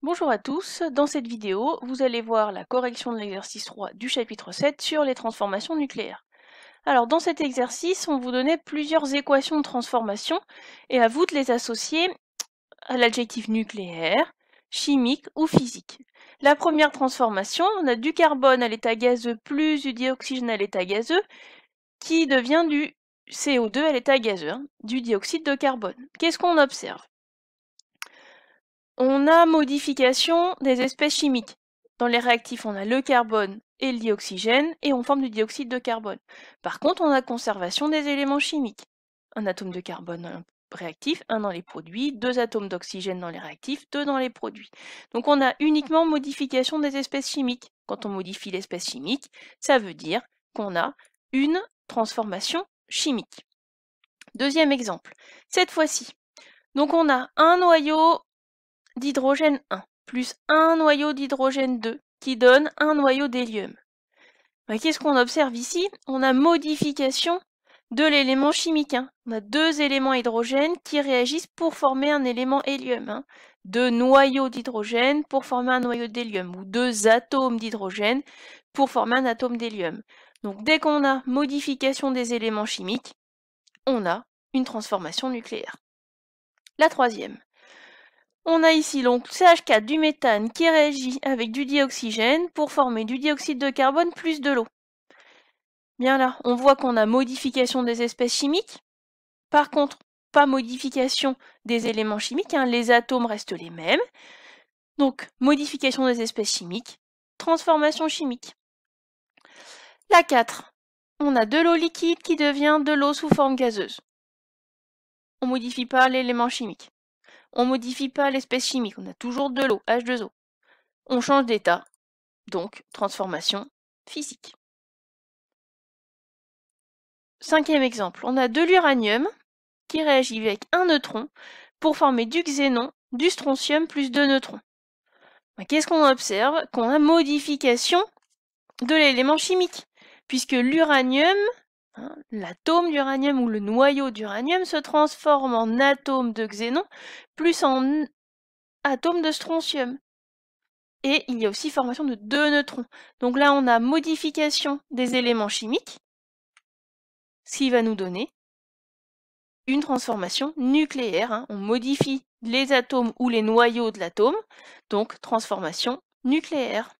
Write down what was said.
Bonjour à tous, dans cette vidéo, vous allez voir la correction de l'exercice 3 du chapitre 7 sur les transformations nucléaires. Alors dans cet exercice, on vous donnait plusieurs équations de transformation et à vous de les associer à l'adjectif nucléaire, chimique ou physique. La première transformation, on a du carbone à l'état gazeux plus du dioxygène à l'état gazeux qui devient du CO2 à l'état gazeux, du dioxyde de carbone. Qu'est-ce qu'on observe? On a modification des espèces chimiques. Dans les réactifs, on a le carbone et le dioxygène, et on forme du dioxyde de carbone. Par contre, on a conservation des éléments chimiques. Un atome de carbone dans le réactif, un dans les produits, deux atomes d'oxygène dans les réactifs, deux dans les produits. Donc on a uniquement modification des espèces chimiques. Quand on modifie l'espèce chimique, ça veut dire qu'on a une transformation chimique. Deuxième exemple. Cette fois-ci, donc on a un noyau d'hydrogène 1 plus un noyau d'hydrogène 2 qui donne un noyau d'hélium. Qu'est-ce qu'on observe ici? On a modification de l'élément chimique. On a deux éléments hydrogène qui réagissent pour former un élément hélium. Deux noyaux d'hydrogène pour former un noyau d'hélium, ou deux atomes d'hydrogène pour former un atome d'hélium. Donc dès qu'on a modification des éléments chimiques, on a une transformation nucléaire. La troisième. On a ici donc CH4 du méthane qui réagit avec du dioxygène pour former du dioxyde de carbone plus de l'eau. Bien là, on voit qu'on a modification des espèces chimiques. Par contre, pas modification des éléments chimiques, les atomes restent les mêmes. Donc, modification des espèces chimiques, transformation chimique. La 4, on a de l'eau liquide qui devient de l'eau sous forme gazeuse. On ne modifie pas l'élément chimique. On ne modifie pas l'espèce chimique, on a toujours de l'eau, H2O. On change d'état, donc transformation physique. Cinquième exemple, on a de l'uranium qui réagit avec un neutron pour former du xénon, du strontium plus deux neutrons. Qu'est-ce qu'on observe? Qu'on a modification de l'élément chimique, puisque l'uranium, l'atome d'uranium ou le noyau d'uranium se transforme en atome de xénon plus en atome de strontium. Et il y a aussi formation de deux neutrons. Donc là, on a modification des éléments chimiques, ce qui va nous donner une transformation nucléaire. On modifie les atomes ou les noyaux de l'atome, donc transformation nucléaire.